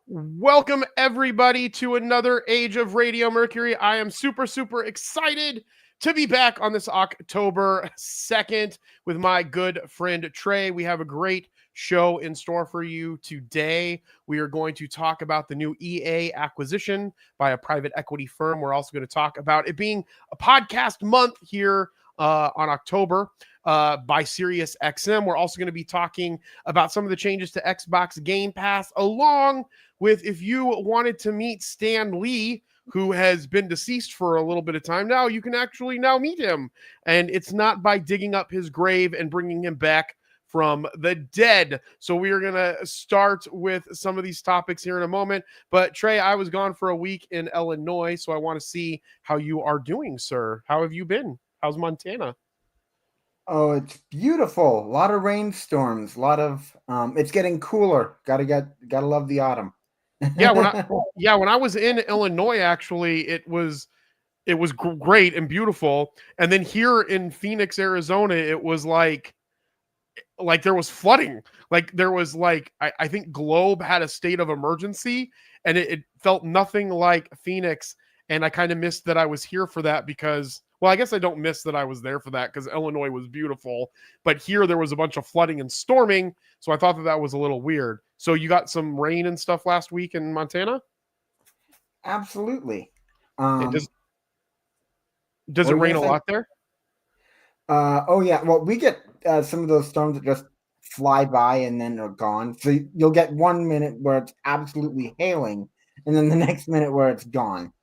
Welcome, everybody, to another Age of Radio Mercury. I am super excited to be back on this October 2nd with my good friend Trey. We have a great show in store for you today. We are going to talk about the new EA acquisition by a private equity firm. We're also going to talk about it being a podcast month here on October by SiriusXM. We're also going to be talking about some of the changes to Xbox Game Pass, along with if you wanted to meet Stan Lee, who has been deceased for a little bit of time now, you can actually now meet him. And it's not by digging up his grave and bringing him back from the dead. So we are going to start with some of these topics here in a moment. But Trey, I was gone for a week in Illinois, so I want to see how you are doing, sir. How have you been? How's Montana? Oh, it's beautiful. A lot of rainstorms. A lot of it's getting cooler. Gotta love the autumn. When I was in Illinois, actually, it was great and beautiful. And then here in Phoenix, Arizona, it was like there was flooding. Like there was I think Globe had a state of emergency, and it felt nothing like Phoenix. And I kind of missed that I was here for that because, well, I guess I don't miss that I was there for that because Illinois was beautiful. But here there was a bunch of flooding and storming. So I thought that was a little weird. So you got some rain and stuff last week in Montana? Absolutely. Does it rain a lot there? Oh, yeah. Well, we get some of those storms that just fly by and then are gone. So you'll get 1 minute where it's absolutely hailing, and then the next minute where it's gone.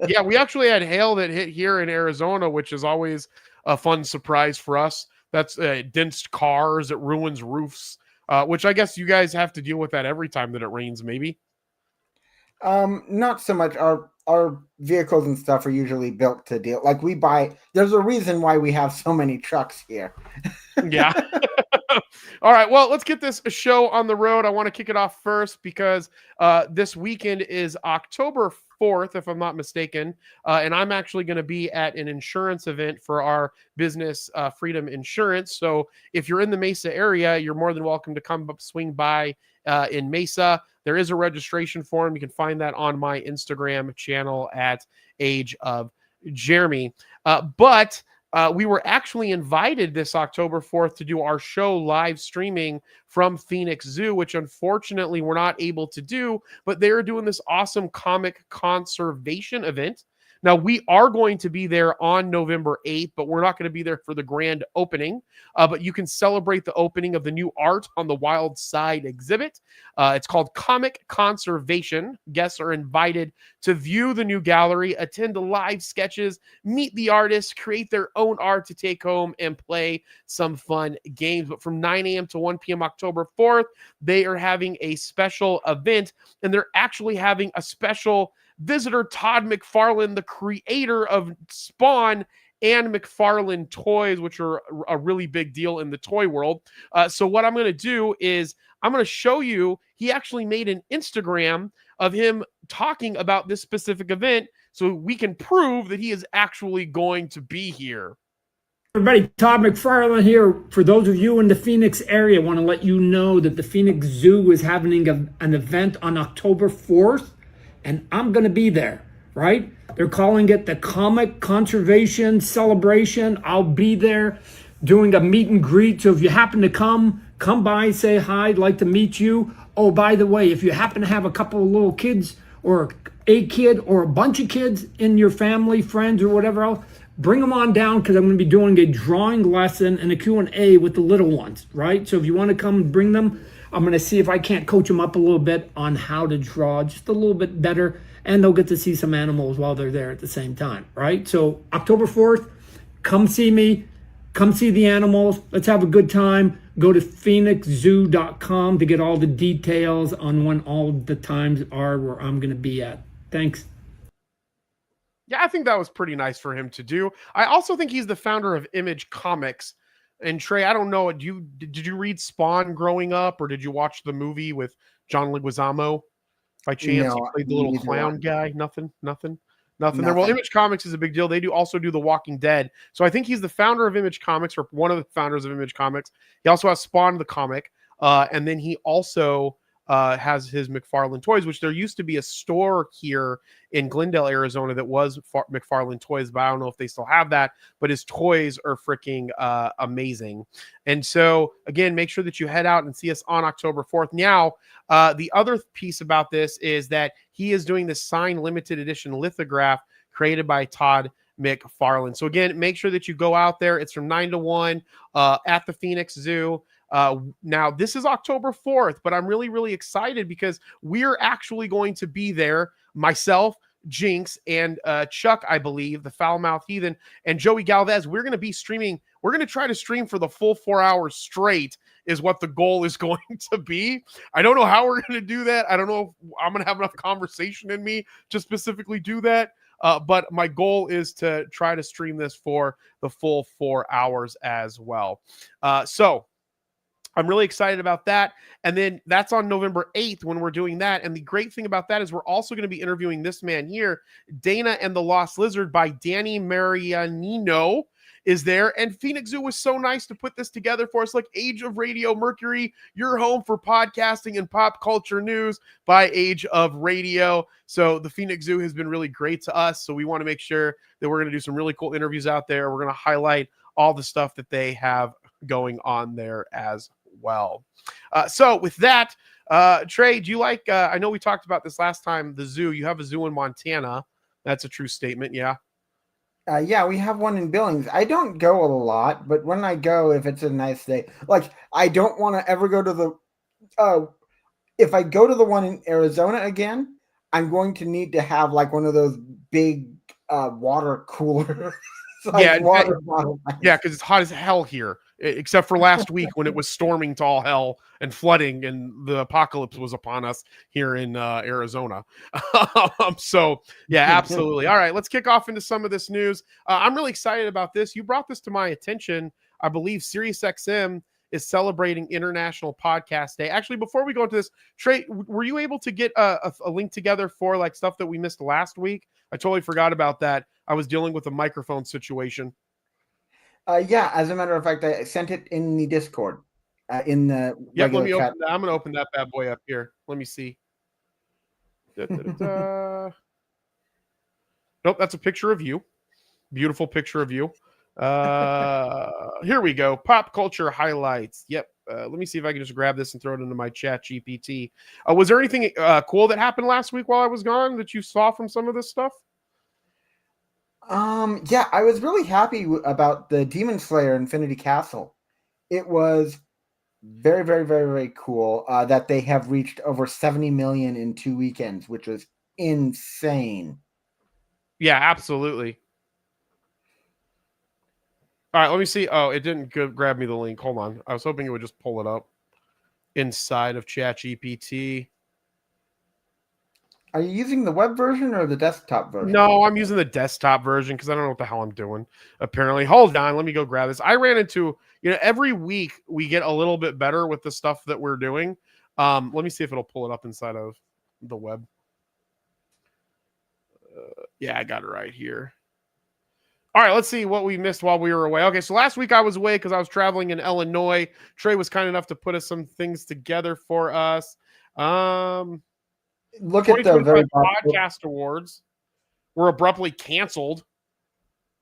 Yeah, we actually had hail that hit here in Arizona, which is always a fun surprise for us. That's dents cars, it ruins roofs, which I guess you guys have to deal with that every time that it rains, maybe? Not so much. Our vehicles and stuff are usually built to deal. Like there's a reason why we have so many trucks here. Yeah. All right, well, let's get this show on the road. I want to kick it off first because this weekend is October 4th, if I'm not mistaken, and I'm actually going to be at an insurance event for our business, Freedom Insurance. So if you're in the Mesa area, you're more than welcome to come swing by in Mesa. There is a registration form. You can find that on my Instagram channel at Age of Jeremy. But we were actually invited this October 4th to do our show live streaming from Phoenix Zoo, which unfortunately we're not able to do, but they're doing this awesome comic conservation event. Now, we are going to be there on November 8th, but we're not going to be there for the grand opening. But you can celebrate the opening of the new art on the Wild Side exhibit. It's called Comic Conservation. Guests are invited to view the new gallery, attend the live sketches, meet the artists, create their own art to take home, and play some fun games. But from 9 a.m. to 1 p.m. October 4th, they are having a special event, and they're actually having a special visitor, Todd McFarlane, the creator of Spawn and McFarlane Toys, which are a really big deal in the toy world. So what I'm going to do is I'm going to show you, he actually made an Instagram of him talking about this specific event so we can prove that he is actually going to be here. Everybody, Todd McFarlane here. For those of you in the Phoenix area, I want to let you know that the Phoenix Zoo is having an event on October 4th. And I'm going to be there, right? They're calling it the Comic Conservation Celebration. I'll be there doing a meet and greet. So if you happen to come by, say hi. I'd like to meet you. Oh, by the way, if you happen to have a couple of little kids or a kid or a bunch of kids in your family, friends, or whatever else, bring them on down because I'm going to be doing a drawing lesson and a Q&A with the little ones, right? So if you want to come, bring them. I'm going to see if I can't coach them up a little bit on how to draw just a little bit better, and they'll get to see some animals while they're there at the same time, right? So October 4th, come see me, come see the animals. Let's have a good time. Go to phoenixzoo.com to get all the details on when all the times are where I'm going to be at. Thanks. Yeah, I think that was pretty nice for him to do. I also think he's the founder of Image Comics. And Trey, I don't know, did you read Spawn growing up, or did you watch the movie with John Leguizamo? By chance, he played the little clown guy? Nothing. There. Well, Image Comics is a big deal. They also do The Walking Dead. So I think he's the founder of Image Comics, or one of the founders of Image Comics. He also has Spawn the comic, and then he also has his McFarlane Toys, which there used to be a store here in Glendale, Arizona that was McFarlane Toys, but I don't know if they still have that. But his toys are freaking amazing. And so, again, make sure that you head out and see us on October 4th. Now, the other piece about this is that he is doing this signed limited edition lithograph created by Todd McFarlane. So again, make sure that you go out there. It's from 9 to 1 at the Phoenix Zoo. Now, this is October 4th, but I'm really, really excited because we're actually going to be there. Myself, Jinx, and Chuck, I believe, the Foul-Mouthed Heathen, and Joey Galvez. We're going to be streaming. We're going to try to stream for the full 4 hours straight is what the goal is going to be. I don't know how we're going to do that. I don't know if I'm going to have enough conversation in me to specifically do that. But my goal is to try to stream this for the full 4 hours as well. So I'm really excited about that. And then that's on November 8th when we're doing that. And the great thing about that is we're also going to be interviewing this man here, Dana and the Lost Lizard by Danny Marianino is there. And Phoenix Zoo was so nice to put this together for us, like Age of Radio Mercury, your home for podcasting and pop culture news by Age of Radio. So the Phoenix Zoo has been really great to us. So we want to make sure that we're going to do some really cool interviews out there. We're going to highlight all the stuff that they have going on there as well. So with that, Trey, do you like, I know we talked about this last time, the zoo. You have a zoo in Montana. That's a true statement. Yeah. Yeah, we have one in Billings. I don't go a lot, but when I go, if it's a nice day, like I don't want to ever go to the, if I go to the one in Arizona again, I'm going to need to have like one of those big water coolers. Like yeah, water bottle. Yeah, because it's hot as hell here, except for last week when it was storming to all hell and flooding and the apocalypse was upon us here in Arizona. So, yeah, absolutely. All right, let's kick off into some of this news. I'm really excited about this. You brought this to my attention. I believe SiriusXM is celebrating International Podcast Day. Actually, before we go into this, Trey, were you able to get a link together for like stuff that we missed last week? I totally forgot about that. I was dealing with a microphone situation. Yeah, as a matter of fact, I sent it in the Discord. In the let me open that. I'm going to open that bad boy up here. Let me see. Nope, that's a picture of you. Beautiful picture of you. Here we go. Pop culture highlights. Yep. Let me see if I can just grab this and throw it into my ChatGPT. Was there anything cool that happened last week while I was gone that you saw from some of this stuff? Yeah, I was really happy about the Demon Slayer Infinity Castle. It was very, very, very, very cool that they have reached over 70 million in 2 weekends, which was insane. Yeah, absolutely. All right, let me see. Oh, it didn't grab me the link. Hold on. I was hoping it would just pull it up inside of ChatGPT. Are you using the web version or the desktop version? No, I'm using the desktop version because I don't know what the hell I'm doing. Apparently, hold on. Let me go grab this. I ran into, every week we get a little bit better with the stuff that we're doing. Let me see if it'll pull it up inside of the web. Yeah, I got it right here. All right, let's see what we missed while we were away. Okay, so last week I was away because I was traveling in Illinois. Trey was kind enough to put us some things together for us. Look at the very podcast awards were abruptly canceled.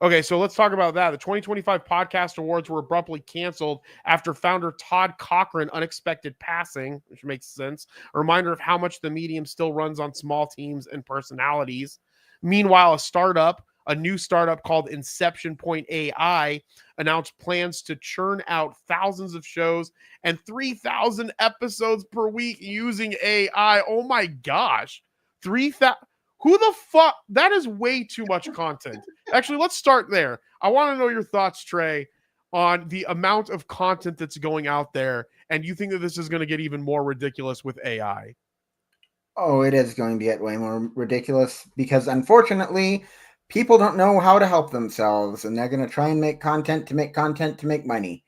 Okay, so let's talk about that. The 2025 podcast awards were abruptly canceled after founder Todd Cochran unexpected passing, which makes sense. A reminder of how much the medium still runs on small teams and personalities. Meanwhile, a new startup called Inception Point AI announced plans to churn out thousands of shows and 3,000 episodes per week using AI. Oh my gosh. 3,000. Who the fuck? That is way too much content. Actually, let's start there. I want to know your thoughts, Trey, on the amount of content that's going out there. And you think that this is going to get even more ridiculous with AI? Oh, it is going to get way more ridiculous because unfortunately, people don't know how to help themselves, and they're going to try and make content to make money,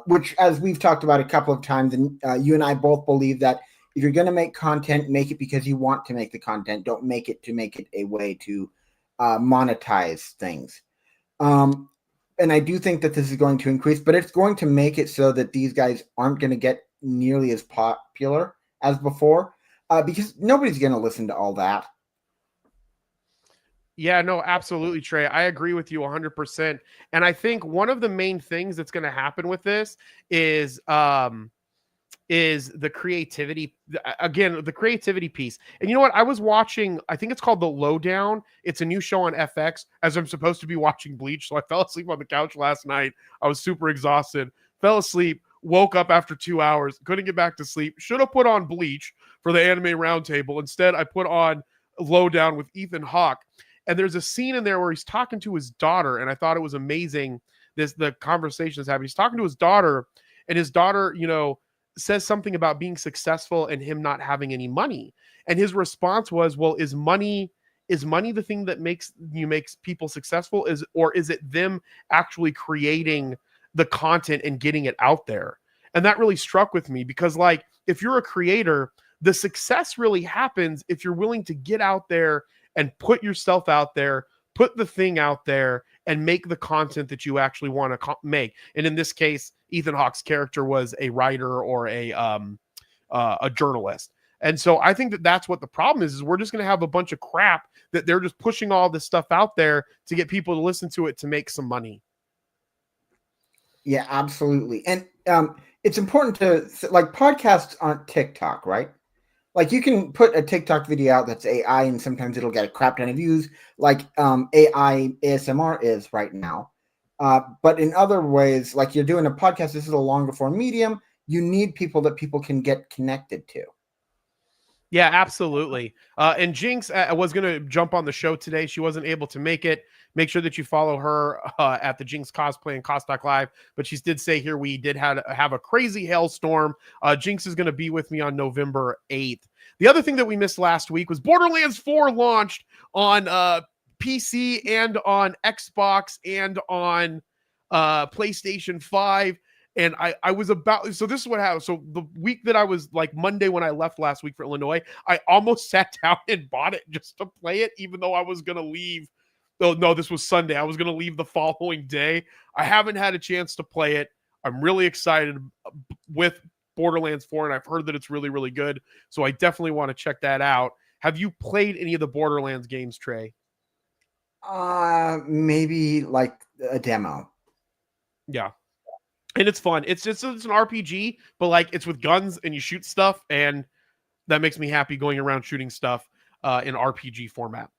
which, as we've talked about a couple of times, and you and I both believe that if you're going to make content, make it because you want to make the content. Don't make it to make it a way to monetize things. And I do think that this is going to increase, but it's going to make it so that these guys aren't going to get nearly as popular as before, because nobody's going to listen to all that. Yeah, no, absolutely, Trey. I agree with you 100%. And I think one of the main things that's going to happen with this is the creativity. Again, the creativity piece. And you know what? I was watching, I think it's called The Lowdown. It's a new show on FX, as I'm supposed to be watching Bleach. So I fell asleep on the couch last night. I was super exhausted, fell asleep, woke up after 2 hours, couldn't get back to sleep. Should have put on Bleach for the anime roundtable. Instead, I put on Lowdown with Ethan Hawke. And there's a scene in there where he's talking to his daughter, and I thought it was amazing. The conversation is happening. He's talking to his daughter, and his daughter, says something about being successful and him not having any money. And his response was, "Well, is money the thing that makes people successful? Or is it them actually creating the content and getting it out there?" And that really struck with me because, like, if you're a creator, the success really happens if you're willing to get out there and put yourself out there, put the thing out there, and make the content that you actually want to make. And in this case, Ethan Hawke's character was a writer or a journalist. And so I think that that's what the problem is we're just going to have a bunch of crap that they're just pushing all this stuff out there to get people to listen to it to make some money. Yeah, absolutely. And it's important to, like, podcasts aren't TikTok, right? Like, you can put a TikTok video out that's AI, and sometimes it'll get a crap ton of views, like AI ASMR is right now. But in other ways, like you're doing a podcast, this is a longer form medium. You need people that people can get connected to. Yeah, absolutely. And Jinx was going to jump on the show today. She wasn't able to make it. Make sure that you follow her at the Jinx Cosplay and Costalk Live. But she did say here we did have a crazy hailstorm. Jinx is going to be with me on November 8th. The other thing that we missed last week was Borderlands 4 launched on PC and on Xbox and on PlayStation 5. And I was about, so this is what happened. So the week that I was like Monday when I left last week for Illinois, I almost sat down and bought it just to play it, even though I was going to leave. Oh, no, this was Sunday. I was going to leave the following day. I haven't had a chance to play it. I'm really excited with Borderlands 4, and I've heard that it's really, really good. So I definitely want to check that out. Have you played any of the Borderlands games, Trey? Maybe like a demo. Yeah. And it's fun. It's an RPG, but like it's with guns and you shoot stuff, and that makes me happy going around shooting stuff in RPG format.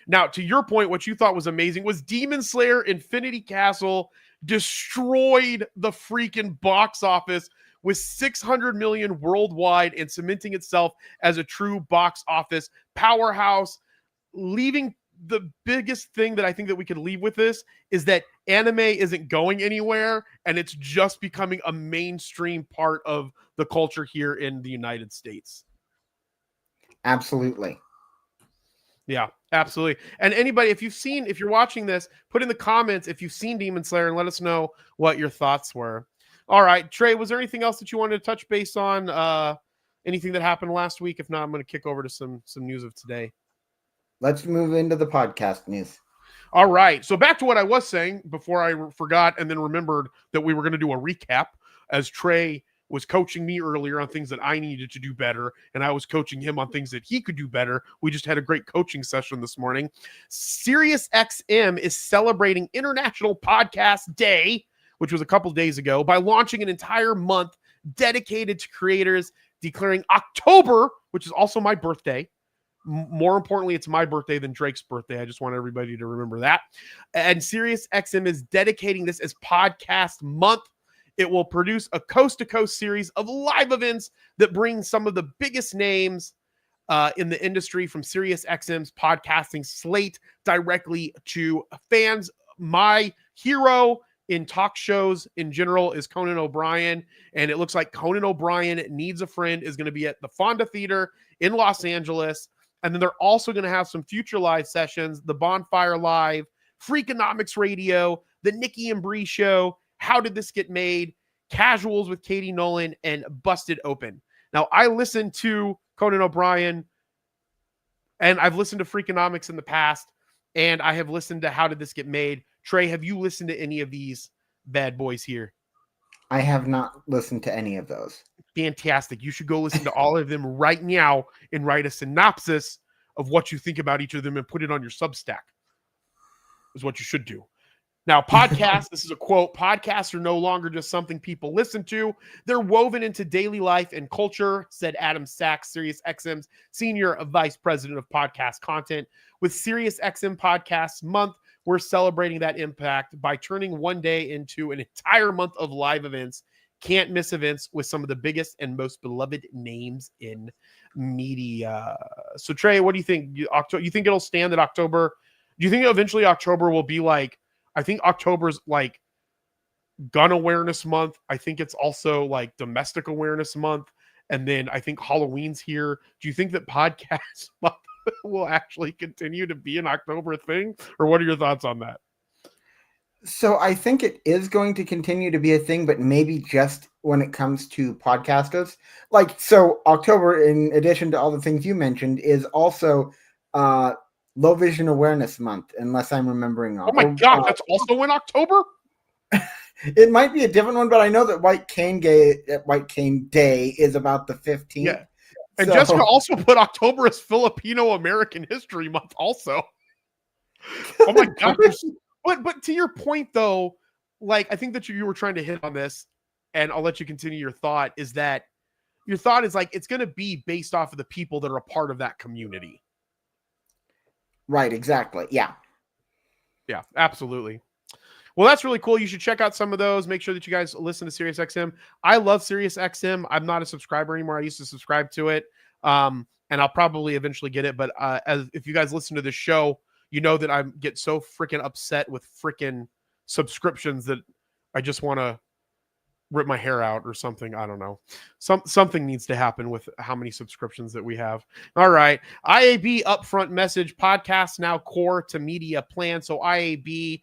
Now, to your point, what you thought was amazing was Demon Slayer Infinity Castle destroyed the freaking box office with 600 million worldwide and cementing itself as a true box office powerhouse, leaving the biggest thing that I think that we could leave with this is that anime isn't going anywhere, and it's just becoming a mainstream part of the culture here in the United States. Absolutely. Yeah, absolutely. And anybody, if you're watching this, put in the comments if you've seen Demon Slayer and let us know what your thoughts were. All right, Trey, was there anything else that you wanted to touch base on? Anything that happened last week? If not, I'm going to kick over to some news of today. Let's move into the podcast news. All right. So back to what I was saying before I forgot and then remembered that we were going to do a recap, as Trey was coaching me earlier on things that I needed to do better, and I was coaching him on things that he could do better. We just had a great coaching session this morning. SiriusXM is celebrating International Podcast Day, which was a couple days ago, by launching an entire month dedicated to creators, declaring October, which is also my birthday. More importantly, it's my birthday than Drake's birthday. I just want everybody to remember that. And SiriusXM is dedicating this as Podcast Month. It will produce a coast-to-coast series of live events that bring some of the biggest names in the industry from SiriusXM's podcasting slate directly to fans. My hero in talk shows in general is Conan O'Brien, and it looks like Conan O'Brien Needs a Friend is going to be at the Fonda Theater in Los Angeles. And then they're also going to have some future live sessions, the Bonfire Live, Freakonomics Radio, the Nikki and Bree Show, How Did This Get Made, Casuals with Katie Nolan, and Busted Open. Now, I listened to Conan O'Brien, and I've listened to Freakonomics in the past, and I have listened to How Did This Get Made. Trey, have you listened to any of these bad boys here? I have not listened to any of those. Fantastic. You should go listen to all of them right now and write a synopsis of what you think about each of them and put it on your Substack. Is what you should do. Now, podcasts, this is a quote, podcasts are no longer just something people listen to. They're woven into daily life and culture, said Adam Sachs, SiriusXM's Senior Vice President of Podcast Content. With SiriusXM Podcast Month, we're celebrating that impact by turning one day into an entire month of live events. Can't miss events with some of the biggest and most beloved names in media. So, Trey, what do you think? You think it'll stand at October? Do you think eventually October will be like, I think October's like gun awareness month. I think it's also like domestic awareness month. And then I think Halloween's here. Do you think that podcast month will actually continue to be an October thing? Or what are your thoughts on that? So I think it is going to continue to be a thing, but maybe just when it comes to podcasters. Like, so October, in addition to all the things you mentioned, is also Low Vision Awareness Month, unless I'm remembering wrong. Oh my God, that's also in October? It might be a different one, but I know that White Cane Day is about the 15th. Yeah. And so, Jessica also put October as Filipino American History Month also. Oh my God. But to your point, though, like, I think that you were trying to hit on this, and I'll let you continue your thought, is that your thought is like, it's going to be based off of the people that are a part of that community. Right, exactly. Yeah. Yeah, absolutely. Well, that's really cool. You should check out some of those. Make sure that you guys listen to SiriusXM. I love SiriusXM. I'm not a subscriber anymore. I used to subscribe to it, and I'll probably eventually get it. But if you guys listen to this show, you know that I get so freaking upset with freaking subscriptions that I just want to rip my hair out or something. I don't know. Something needs to happen with how many subscriptions that we have. All right. IAB upfront message: podcast now core to media plan. So IAB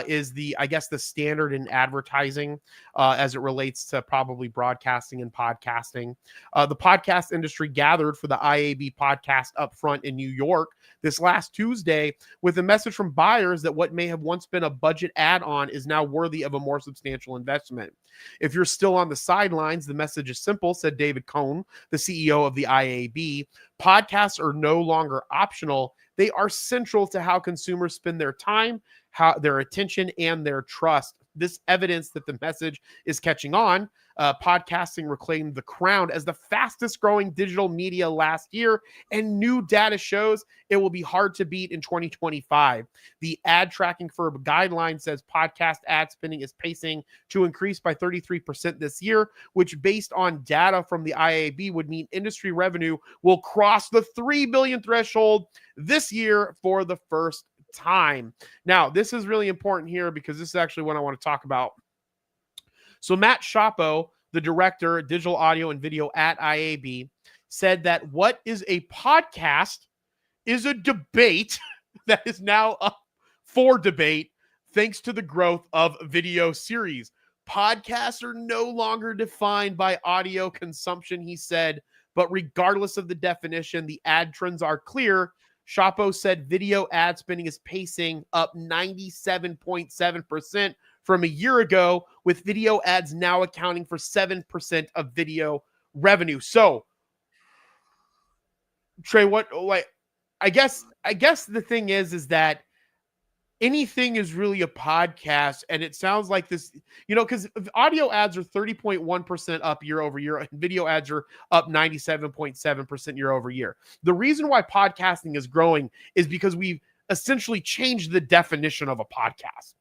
is the standard in advertising as it relates to probably broadcasting and podcasting. The podcast industry gathered for the IAB podcast upfront in New York this last Tuesday with a message from buyers that what may have once been a budget add-on is now worthy of a more substantial investment. If you're still on the sidelines, the message is simple, said David Cohn, the CEO of the IAB. Podcasts are no longer optional. They are central to how consumers spend their time, their attention, and their trust. This evidence that the message is catching on. Podcasting reclaimed the crown as the fastest growing digital media last year, and new data shows it will be hard to beat in 2025. The ad tracking firm Guideline says podcast ad spending is pacing to increase by 33% this year, which based on data from the IAB would mean industry revenue will cross the $3 billion threshold this year for the first time. Now, this is really important here because this is actually what I want to talk about. So Matt Schapo, the director of digital audio and video at IAB, said that what is a podcast is a debate that is now up for debate thanks to the growth of video series. Podcasts are no longer defined by audio consumption, he said, but regardless of the definition, the ad trends are clear. Schapo said video ad spending is pacing up 97.7% from a year ago, with video ads now accounting for 7% of video revenue. So, Trey, I guess the thing is that anything is really a podcast, and it sounds like this, because audio ads are 30.1% up year over year, and video ads are up 97.7% year over year. The reason why podcasting is growing is because we've essentially changed the definition of a podcast.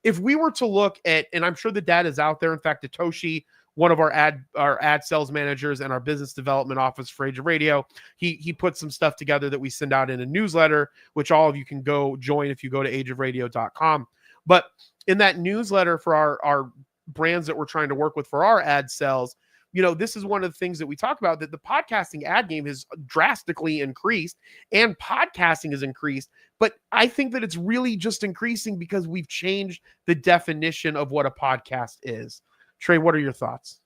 If we were to look at, and I'm sure the data is out there. In fact, Toshi, one of our ad sales managers and our business development office for Age of Radio, he put some stuff together that we send out in a newsletter, which all of you can go join if you go to ageofradio.com. But in that newsletter for our brands that we're trying to work with for our ad sales, this is one of the things that we talk about, that the podcasting ad game has drastically increased and podcasting has increased. But I think that it's really just increasing because we've changed the definition of what a podcast is. Trey, what are your thoughts?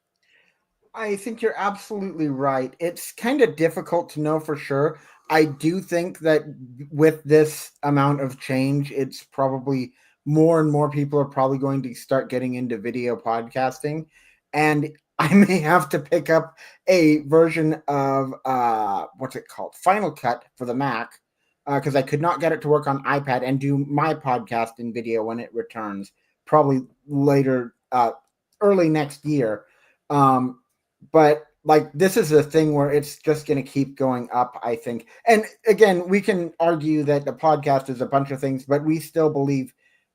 I think you're absolutely right. It's kind of difficult to know for sure. I do think that with this amount of change, it's probably more and more people are probably going to start getting into video podcasting, and I may have to pick up a version of what's it called, Final Cut for the Mac, because I could not get it to work on iPad and do my podcast in video when it returns, probably later, early next year. But like, this is a thing where it's just going to keep going up, I think. And again, we can argue that the podcast is a bunch of things, but we still believe,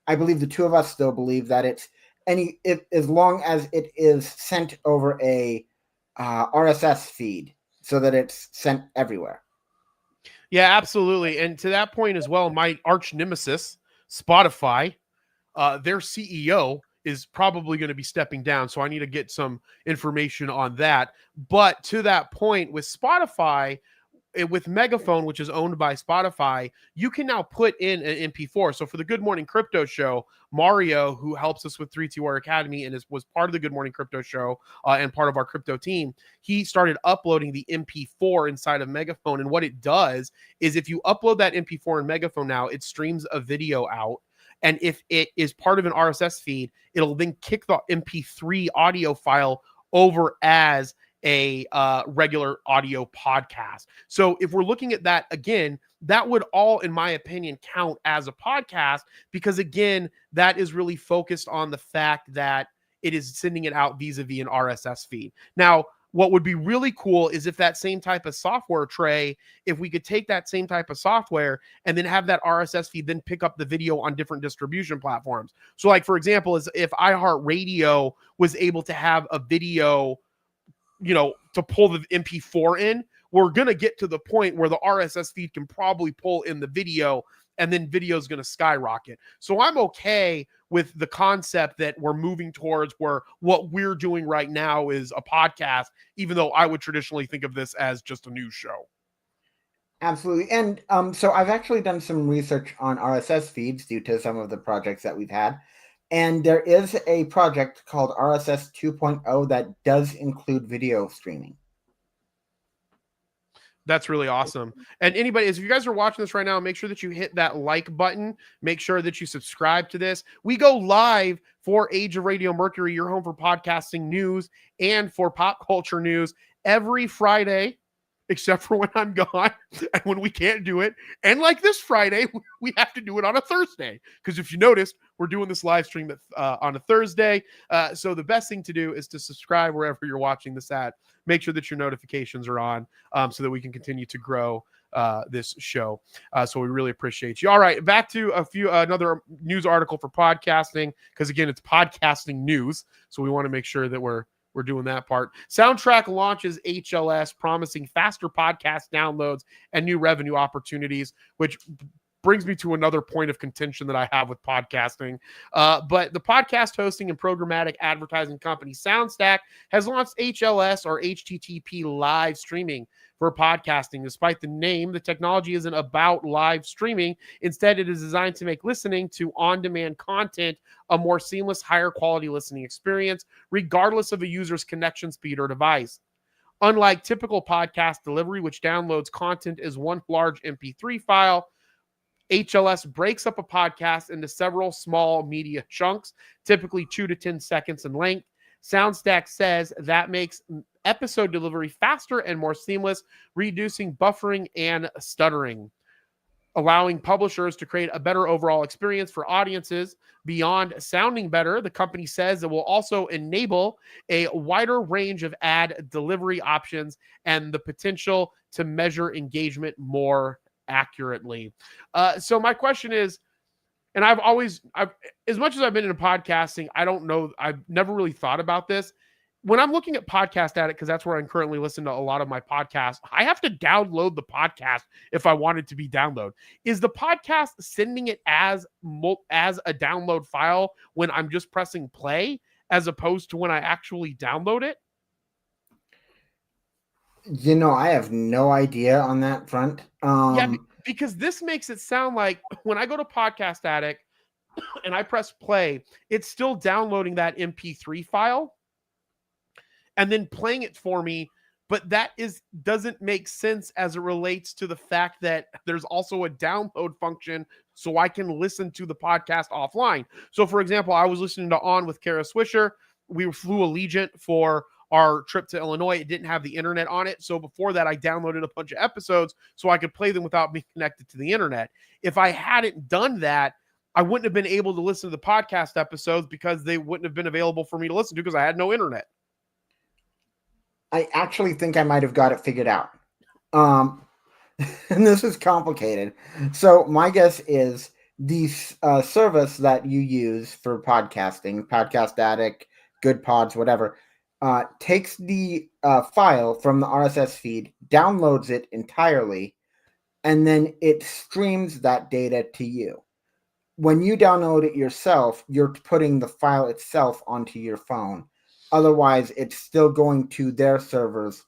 I believe the two of us still believe that it's as long as it is sent over a RSS feed so that it's sent everywhere. Yeah, absolutely. And to that point as well, my arch nemesis, Spotify, their CEO is probably going to be stepping down. So I need to get some information on that. But to that point, with Spotify, with Megaphone, which is owned by Spotify, you can now put in an MP4. So for the Good Morning Crypto Show, Mario, who helps us with 3T Warrior Academy and was part of the Good Morning Crypto Show and part of our crypto team, he started uploading the MP4 inside of Megaphone. And what it does is if you upload that MP4 in Megaphone now, it streams a video out. And if it is part of an RSS feed, it'll then kick the MP3 audio file over as a regular audio podcast. So if we're looking at that again, that would all, in my opinion, count as a podcast, because again, that is really focused on the fact that it is sending it out vis-a-vis an RSS feed. Now, what would be really cool is if that same type of software, Trey, if we could take that same type of software and then have that RSS feed then pick up the video on different distribution platforms. So like, for example, is if iHeartRadio was able to have a video, to pull the MP4 in, we're going to get to the point where the RSS feed can probably pull in the video, and then video is going to skyrocket. So I'm okay with the concept that we're moving towards where what we're doing right now is a podcast, even though I would traditionally think of this as just a news show. Absolutely. And so I've actually done some research on RSS feeds due to some of the projects that we've had. And there is a project called RSS 2.0 that does include video streaming. That's really awesome. And anybody, if you guys are watching this right now, make sure that you hit that like button. Make sure that you subscribe to this. We go live for Age of Radio Mercury, your home for podcasting news and for pop culture news, every Friday, except for when I'm gone and when we can't do it. And like this Friday, we have to do it on a Thursday. Because if you noticed, we're doing this live stream on a Thursday. So the best thing to do is to subscribe wherever you're watching this at. Make sure that your notifications are on so that we can continue to grow this show. So we really appreciate you. All right, back to another news article for podcasting, because again, it's podcasting news. So we want to make sure that we're doing that part. Soundtrack launches HLS, promising faster podcast downloads and new revenue opportunities, which brings me to another point of contention that I have with podcasting. But the podcast hosting and programmatic advertising company SoundStack has launched HLS, or HTTP live streaming, for podcasting. Despite the name, the technology isn't about live streaming. Instead, it is designed to make listening to on-demand content a more seamless, higher quality listening experience, regardless of a user's connection speed or device. Unlike typical podcast delivery, which downloads content as one large MP3 file, HLS breaks up a podcast into several small media chunks, typically 2 to 10 seconds in length. SoundStack says that makes episode delivery faster and more seamless, reducing buffering and stuttering, allowing publishers to create a better overall experience for audiences. Beyond sounding better, the company says it will also enable a wider range of ad delivery options and the potential to measure engagement more accurately. So my question is, and I've as much as I've been in podcasting, I don't know, I've never really thought about this. When I'm looking at Podcast Addict, because that's where I'm currently listening to a lot of my podcasts, I have to download the podcast if I want it to be downloaded. Is the podcast sending it as a download file when I'm just pressing play, as opposed to when I actually download it? I have no idea on that front. Yeah, because this makes it sound like when I go to Podcast Addict and I press play, it's still downloading that MP3 file and then playing it for me but that doesn't make sense as it relates to the fact that there's also a download function so I can listen to the podcast offline. So for example, I was listening to On with Kara Swisher. We flew Allegiant for our trip to Illinois. It didn't have the internet on it. So before that, I downloaded a bunch of episodes so I could play them without being connected to the internet. If I hadn't done that, I wouldn't have been able to listen to the podcast episodes because they wouldn't have been available for me to listen to because I had no internet. I actually think I might have got it figured out. And this is complicated. So my guess is the service that you use for podcasting, Podcast Addict, Good Pods, whatever, takes the file from the RSS feed, downloads it entirely, and then it streams that data to you. When you download it yourself, you're putting the file itself onto your phone. Otherwise, it's still going to their servers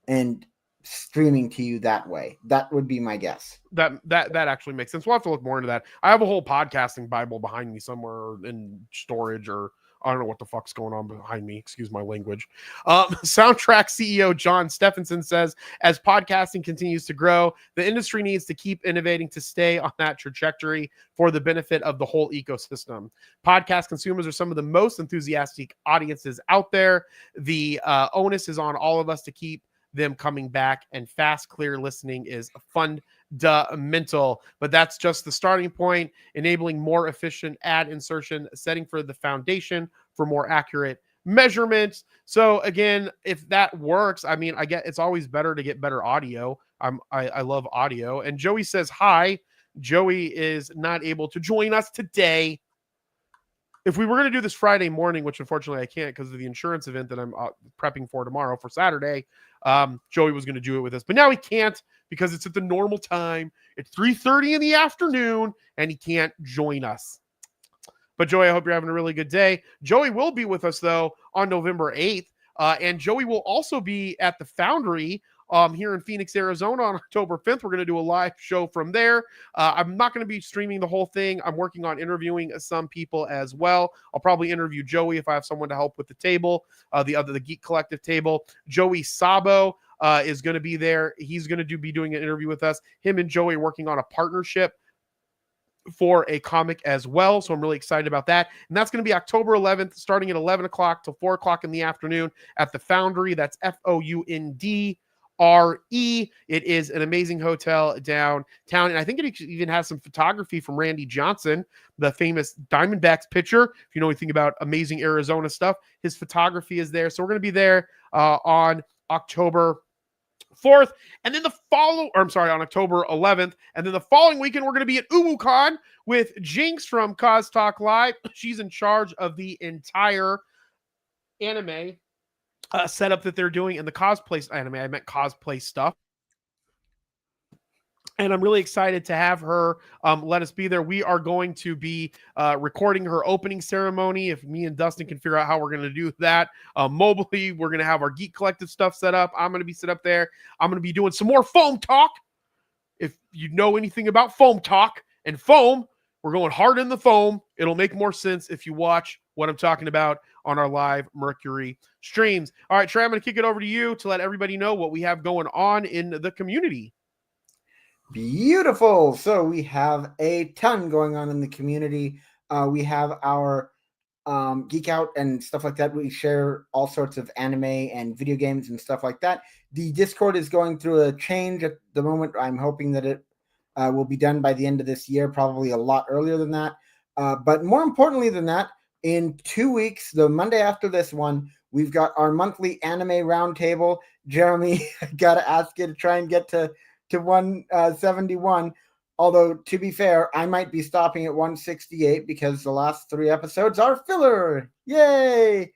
and streaming to you that way. That would be my guess. That actually makes sense. We'll have to look more into that. I have a whole podcasting Bible behind me somewhere in storage, or I don't know what the fuck's going on behind me. Excuse my language. Soundtrack CEO John Stephenson says, as podcasting continues to grow, the industry needs to keep innovating to stay on that trajectory for the benefit of the whole ecosystem. Podcast consumers are some of the most enthusiastic audiences out there. The onus is on all of us to keep them coming back, and fast, clear listening is fundamental. But that's just the starting point. Enabling more efficient ad insertion, setting for the foundation for more accurate measurements. So again, if that works, I mean, I get it's always better to get better audio. I love audio. And Joey says hi. Joey is not able to join us today. If we were going to do this Friday morning, which unfortunately I can't because of the insurance event that I'm prepping for tomorrow for Saturday, Joey was going to do it with us, but now he can't because it's at the normal time. It's 3:30 in the afternoon and he can't join us. But Joey, I hope you're having a really good day. Joey will be with us though on November 8th. And Joey will also be at the Foundry here in Phoenix, Arizona on October 5th. We're going to do a live show from there. I'm not going to be streaming the whole thing. I'm working on interviewing some people as well. I'll probably interview Joey if I have someone to help with the table, the Geek Collective table. Joey Sabo is going to be there. He's going to be doing an interview with us. Him and Joey are working on a partnership for a comic as well. So I'm really excited about that. And that's going to be October 11th, starting at 11 o'clock till 4 o'clock in the afternoon at the Foundry. That's FOUNDRE. It is an amazing hotel downtown. And I think it even has some photography from Randy Johnson, the famous Diamondbacks pitcher. If you know anything about amazing Arizona stuff, his photography is there. So we're going to be there on October 4th, and then on October 11th, and then the following weekend we're going to be at UwuCon with Jinx from Cause Talk Live. She's in charge of the entire anime setup that they're doing, and the cosplay anime. I meant cosplay stuff. And I'm really excited to have her let us be there. We are going to be recording her opening ceremony. If me and Dustin can figure out how we're going to do that mobilely, we're going to have our Geek Collective stuff set up. I'm going to be set up there. I'm going to be doing some more foam talk. If you know anything about foam talk and foam, we're going hard in the foam. It'll make more sense if you watch what I'm talking about on our live Mercury streams. All right, Trey, I'm going to kick it over to you to let everybody know what we have going on in the community. Beautiful. So we have a ton going on in the community. We have our Geek Out and stuff like that. We share all sorts of anime and video games and stuff like that. The Discord is going through a change at the moment. I'm hoping that it will be done by the end of this year, probably a lot earlier than that. But more importantly than that, in 2 weeks, the Monday after this one, we've got our monthly anime roundtable. Jeremy, I got to ask you to try and get to 171. Although, to be fair, I might be stopping at 168 because the last 3 episodes are filler. Yay!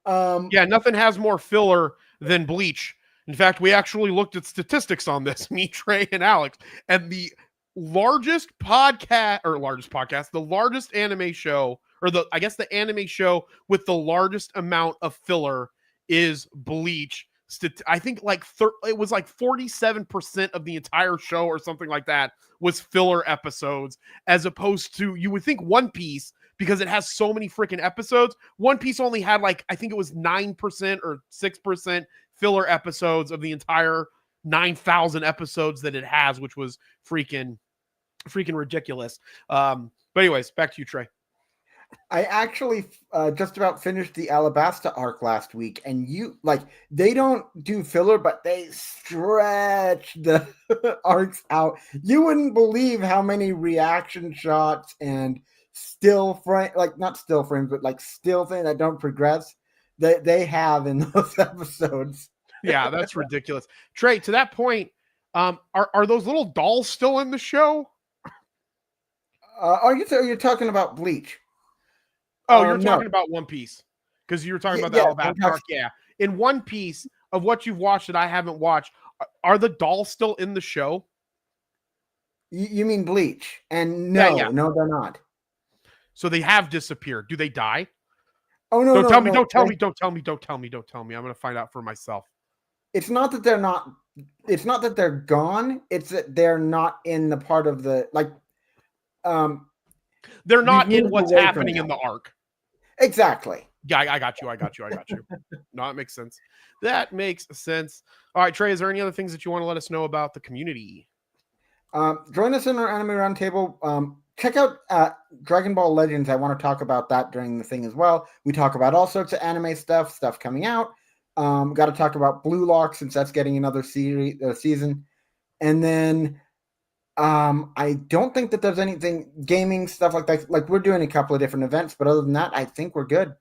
Yeah, nothing has more filler than Bleach. In fact, we actually looked at statistics on this, me, Trey, and Alex, and the largest anime show, or the anime show with the largest amount of filler is Bleach. I think like it was like 47% of the entire show or something like that was filler episodes, as opposed to, you would think One Piece, because it has so many freaking episodes. One Piece only had like, I think it was 9% or 6% filler episodes of the entire 9,000 episodes that it has, which was freaking ridiculous. But anyways, back to you, Trey. I actually just about finished the Alabasta arc last week, and they don't do filler, but they stretch the arcs out. You wouldn't believe how many reaction shots and still frame, like not still frames, but like still things that don't progress that they have in those episodes. Yeah, that's ridiculous. Trey, to that point, are those little dolls still in the show? Are you talking about Bleach? Oh, you're talking about One Piece, because you were talking about the Alabasta arc. Yeah. In One Piece, of what you've watched that I haven't watched, are the dolls still in the show? You mean Bleach? And no, they're not. So they have disappeared. Do they die? Oh, no, Don't tell me. I'm going to find out for myself. It's not that they're not. It's not that they're gone. It's that they're not in the part of the they're not in what's happening in the arc. Exactly. Yeah, I got you. No, that makes sense. All right, Trey, is there any other things that you want to let us know about the community? Join us in our anime roundtable. Check out Dragon Ball Legends. I want to talk about that during the thing as well. We talk about all sorts of anime stuff coming out. Got to talk about Blue Lock, since that's getting another season. And then I don't think that there's anything gaming stuff like that. Like, we're doing a couple of different events, but other than that, I think we're good.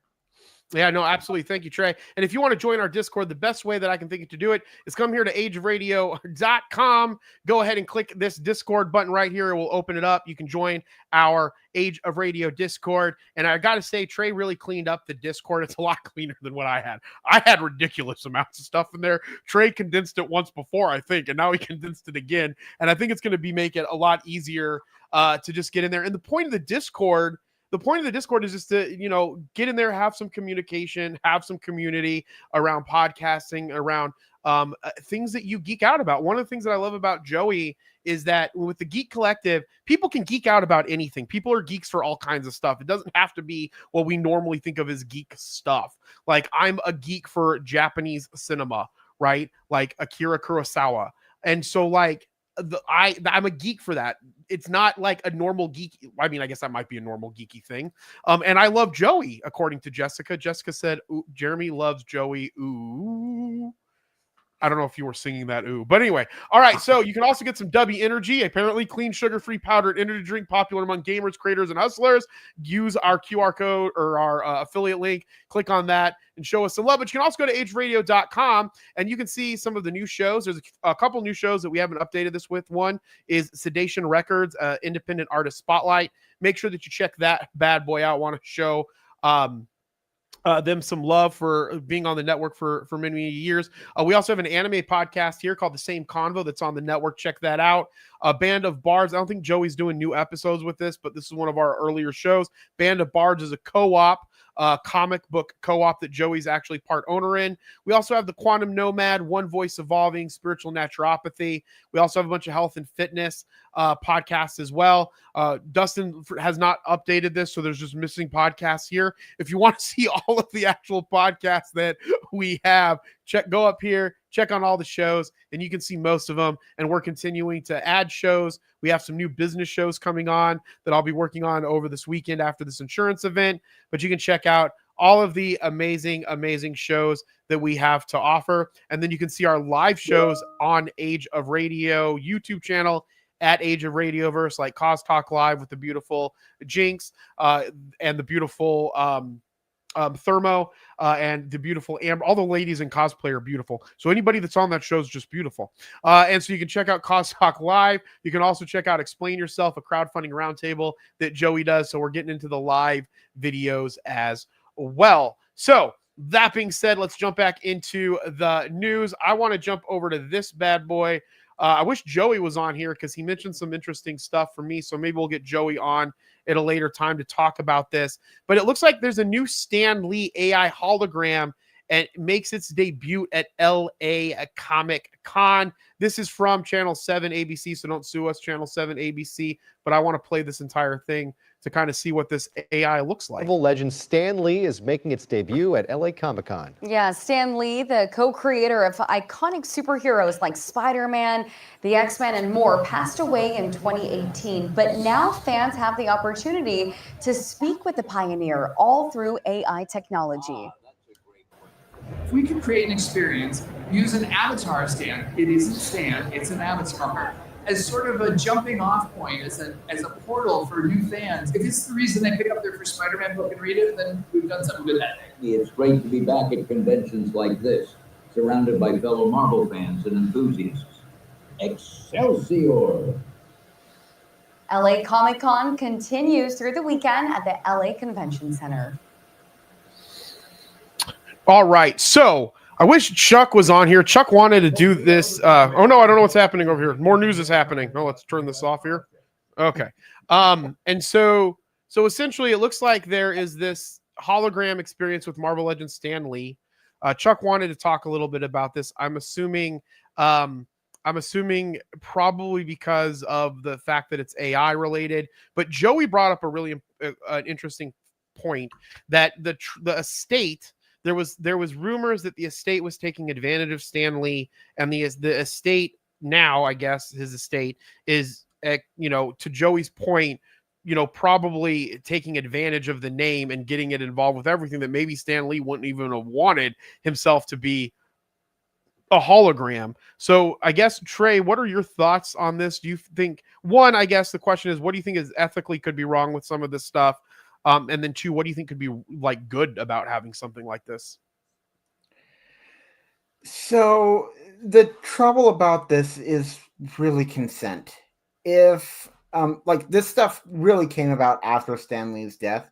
Yeah, no, absolutely. Thank you, Trey. And if you want to join our Discord, the best way that I can think of to do it is come here to ageofradio.com. Go ahead and click this Discord button right here. It will open it up. You can join our Age of Radio Discord. And I got to say, Trey really cleaned up the Discord. It's a lot cleaner than what I had. I had ridiculous amounts of stuff in there. Trey condensed it once before, I think, and now he condensed it again. And I think it's going to make it a lot easier to just get in there. And the point of the Discord is just to, get in there, have some communication, have some community around podcasting, around things that you geek out about. One of the things that I love about Joey is that with the Geek Collective, people can geek out about anything. People are geeks for all kinds of stuff. It doesn't have to be what we normally think of as geek stuff. Like, I'm a geek for Japanese cinema, right? Like Akira Kurosawa. And so, like, I'm a geek for that. It's not like a normal geek. I mean, I guess that might be a normal geeky thing. And I love Joey, according to Jessica. Jessica said, Jeremy loves Joey. Ooh. I don't know if you were singing that ooh. But anyway, all right. So you can also get some W Energy, apparently clean, sugar-free powdered energy drink, popular among gamers, creators, and hustlers. Use our QR code or our affiliate link. Click on that and show us some love. But you can also go to ageradio.com and you can see some of the new shows. There's a couple new shows that we haven't updated this with. One is Sedation Records, Independent Artist Spotlight. Make sure that you check that bad boy out. Want to show them some love for being on the network for many years. We also have an anime podcast here called The Same Convo that's on the network. Check that out. Band of Bards. I don't think Joey's doing new episodes with this, but this is one of our earlier shows. Band of Bards is a co-op, comic book co-op that Joey's actually part owner in. We also have the Quantum Nomad, One Voice Evolving, Spiritual Naturopathy. We also have a bunch of health and fitness podcasts as well. Dustin has not updated this, so there's just missing podcasts here. If you want to see all of the actual podcasts that we have, go up here, check on all the shows, and you can see most of them. And we're continuing to add shows. We have some new business shows coming on that I'll be working on over this weekend after this insurance event. But you can check out all of the amazing, amazing shows that we have to offer. And then you can see our live shows on Age of Radio YouTube channel at Age of Radioverse, like Cause Talk Live with the beautiful Jinx and the beautiful Thermo and the beautiful Amber. All the ladies in cosplay are beautiful. So anybody that's on that show is just beautiful. And so you can check out Cause Talk Live. You can also check out Explain Yourself, a crowdfunding roundtable that Joey does. So we're getting into the live videos as well. So that being said, let's jump back into the news. I want to jump over to this bad boy. I wish Joey was on here because he mentioned some interesting stuff for me. So maybe we'll get Joey on at a later time to talk about this. But it looks like there's a new Stan Lee AI hologram, and makes its debut at LA Comic Con. This is from Channel 7 ABC, so don't sue us, Channel 7 ABC, but I want to play this entire thing to kind of see what this AI looks like. Marvel legend Stan Lee is making its debut at LA Comic Con. Yeah, Stan Lee, the co-creator of iconic superheroes like Spider-Man, the X-Men, and more, passed away in 2018. But now fans have the opportunity to speak with the pioneer all through AI technology. If we could create an experience, use an avatar Stan, it isn't Stan, it's an avatar, as sort of a jumping off point, as a portal for new fans. If it's the reason they pick up their first Spider-Man book and read it, then we've done something good that day. It's great to be back at conventions like this, surrounded by fellow Marvel fans and enthusiasts. Excelsior! LA Comic Con continues through the weekend at the LA Convention Center. All right, so I wish Chuck was on here. Chuck wanted to do this. Oh no, I don't know what's happening over here. More news is happening. Oh, let's turn this off here. Okay. And so essentially it looks like there is this hologram experience with Marvel legend Stan Lee. Chuck wanted to talk a little bit about this. I'm assuming probably because of the fact that it's AI related, but Joey brought up a really interesting point that the estate, there was rumors that the estate was taking advantage of Stan Lee, and the estate now, I guess his estate is, to Joey's point, probably taking advantage of the name and getting it involved with everything that maybe Stan Lee wouldn't even have wanted himself to be a hologram. So I guess, Trey, what are your thoughts on this? Do you think, one, I guess the question is, what do you think is ethically could be wrong with some of this stuff? And then two, what do you think could be like good about having something like this? So the trouble about this is really consent. If like this stuff really came about after Stan Lee's death,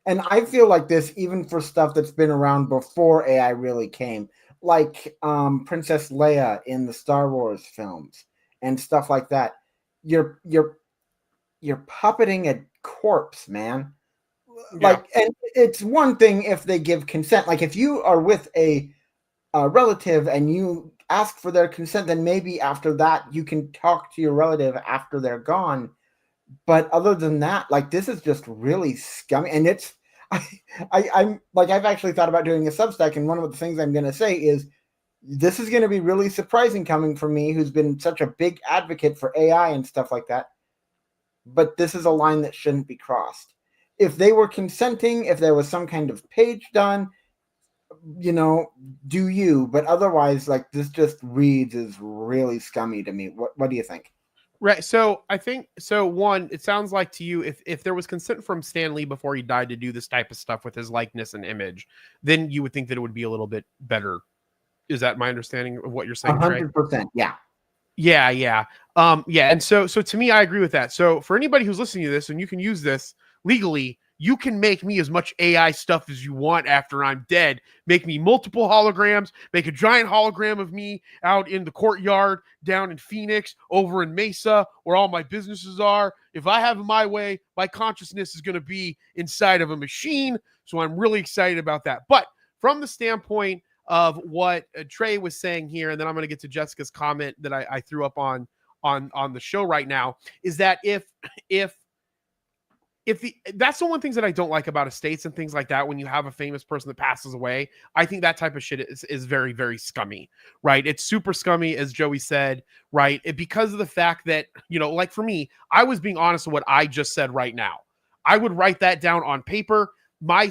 and I feel like this even for stuff that's been around before AI really came, like Princess Leia in the Star Wars films and stuff like that. You're puppeting a corpse, man. Like, and it's one thing if they give consent. Like, if you are with a relative and you ask for their consent, then maybe after that you can talk to your relative after they're gone. But other than that, like, this is just really scummy. And it's, I'm like, I've actually thought about doing a Substack, and one of the things I'm going to say is this is going to be really surprising coming from me, who's been such a big advocate for AI and stuff like that. But this is a line that shouldn't be crossed. If they were consenting, if there was some kind of page done, do you? But otherwise, like, this just reads as really scummy to me. What do you think? Right. So I think, one, it sounds like to you, if there was consent from Stan Lee before he died to do this type of stuff with his likeness and image, then you would think that it would be a little bit better. Is that my understanding of what you're saying? 100%. Yeah. Yeah. Yeah. And so to me, I agree with that. So for anybody who's listening to this, and you can use this legally, you can make me as much AI stuff as you want after I'm dead. Make me multiple holograms, make a giant hologram of me out in the courtyard down in Phoenix, over in Mesa, where all my businesses are. If I have it my way, my consciousness is going to be inside of a machine. So I'm really excited about that. But from the standpoint of what Trey was saying here, and then I'm going to get to Jessica's comment that I threw up on the show right now, is that if that's the one things that I don't like about estates and things like that. When you have a famous person that passes away, I think that type of shit is very, very scummy, right? It's super scummy, as Joey said, right? Because of the fact that, like for me, I was being honest with what I just said right now. I would write that down on paper. My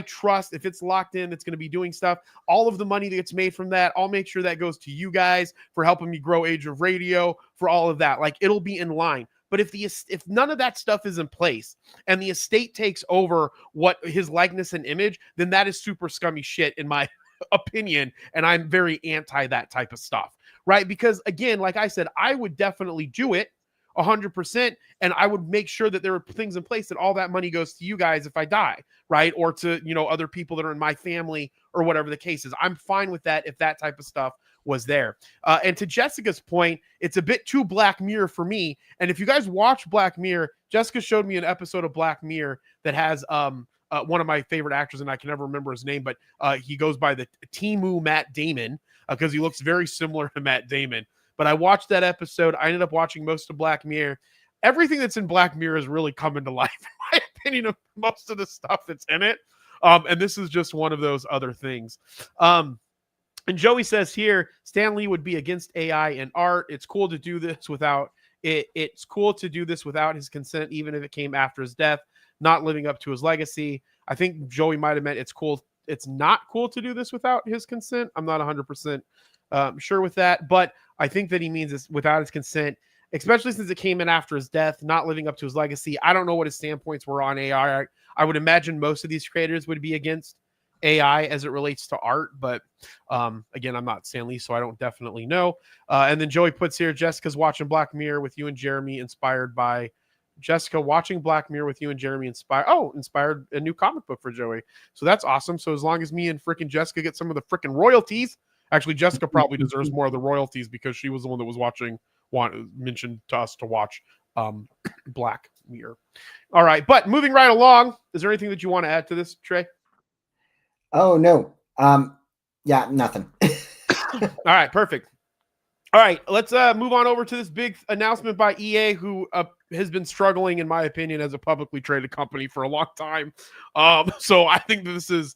trust, if it's locked in, it's going to be doing stuff. All of the money that gets made from that, I'll make sure that goes to you guys for helping me grow Age of Radio, for all of that. Like, it'll be in line. But if none of that stuff is in place and the estate takes over what his likeness and image, then that is super scummy shit in my opinion. And I'm very anti that type of stuff, right? Because again, like I said, I would definitely do it 100%. And I would make sure that there are things in place that all that money goes to you guys if I die, right? Or to, other people that are in my family or whatever the case is. I'm fine with that if that type of stuff was there. And to Jessica's point, it's a bit too Black Mirror for me. And if you guys watch Black Mirror, Jessica showed me an episode of Black Mirror that has one of my favorite actors, and I can never remember his name, but he goes by the Timu Matt Damon because he looks very similar to Matt Damon. But I watched that episode. I ended up watching most of Black Mirror. Everything that's in Black Mirror is really coming to life, in my opinion, of most of the stuff that's in it. And this is just one of those other things. And Joey says here, Stan Lee would be against AI and art. It's cool to do this without it. It's cool to do this without his consent, even if it came after his death, not living up to his legacy. I think Joey might have meant it's cool. It's not cool to do this without his consent. I'm not 100% sure with that, but I think that he means this without his consent, especially since it came in after his death, not living up to his legacy. I don't know what his standpoints were on AI. I would imagine most of these creators would be against AI as it relates to art, but again, I'm not Stan Lee, so I don't definitely know. And then Joey puts here, Jessica's watching Black Mirror with you and Jeremy, inspired by Jessica watching Black Mirror with you and Jeremy inspired a new comic book for Joey. So that's awesome. So as long as me and freaking Jessica get some of the freaking royalties, actually Jessica probably deserves more of the royalties because she was the one that was mentioned to us to watch Black Mirror. All right, but moving right along, is there anything that you want to add to this, Trey? Oh no. Yeah, nothing. All right, perfect. All right, let's move on over to this big announcement by EA, who has been struggling, in my opinion, as a publicly traded company for a long time. So I think that this is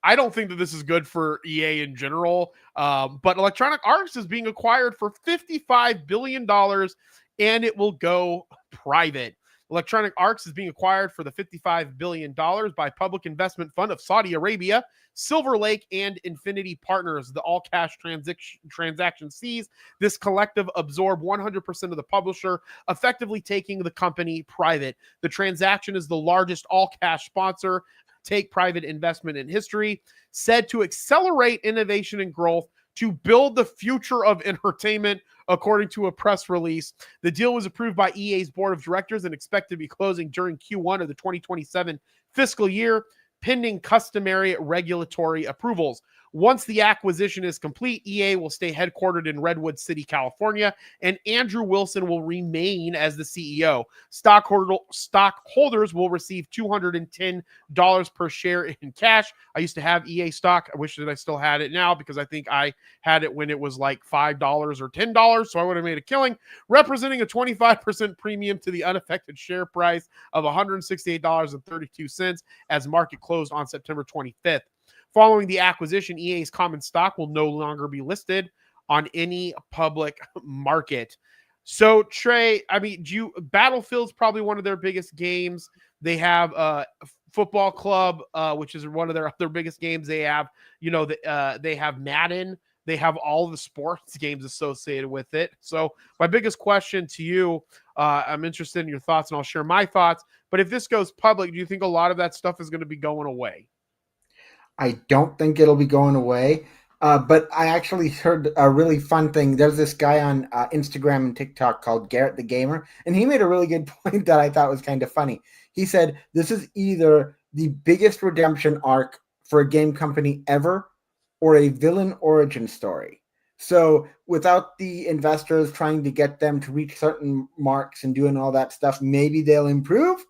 I don't think that this is good for EA in general, but Electronic Arts is being acquired for $55 billion, and it will go private. Electronic Arts is being acquired for the $55 billion by Public Investment Fund of Saudi Arabia, Silver Lake, and Infinity Partners. The all-cash transaction sees this collective absorb 100% of the publisher, effectively taking the company private. The transaction is the largest all-cash sponsor take private investment in history, said to accelerate innovation and growth to build the future of entertainment, according to a press release. The deal was approved by EA's board of directors and expected to be closing during Q1 of the 2027 fiscal year, pending customary regulatory approvals. Once the acquisition is complete, EA will stay headquartered in Redwood City, California, and Andrew Wilson will remain as the CEO. Stockholders will receive $210 per share in cash. I used to have EA stock. I wish that I still had it now because I think I had it when it was like $5 or $10, so I would have made a killing, representing a 25% premium to the unaffected share price of $168.32 as market closed on September 25th. Following the acquisition, EA's common stock will no longer be listed on any public market. So, Trey, I mean, Battlefield's probably one of their biggest games. They have Football Club, which is one of their other biggest games. They have, they have Madden. They have all the sports games associated with it. So my biggest question to you, I'm interested in your thoughts, and I'll share my thoughts. But if this goes public, do you think a lot of that stuff is going to be going away? I don't think it'll be going away. But I actually heard a really fun thing. There's this guy on Instagram and TikTok called Garrett the Gamer, and he made a really good point that I thought was kind of funny. He said, this is either the biggest redemption arc for a game company ever or a villain origin story. So without the investors trying to get them to reach certain marks and doing all that stuff, maybe they'll improve.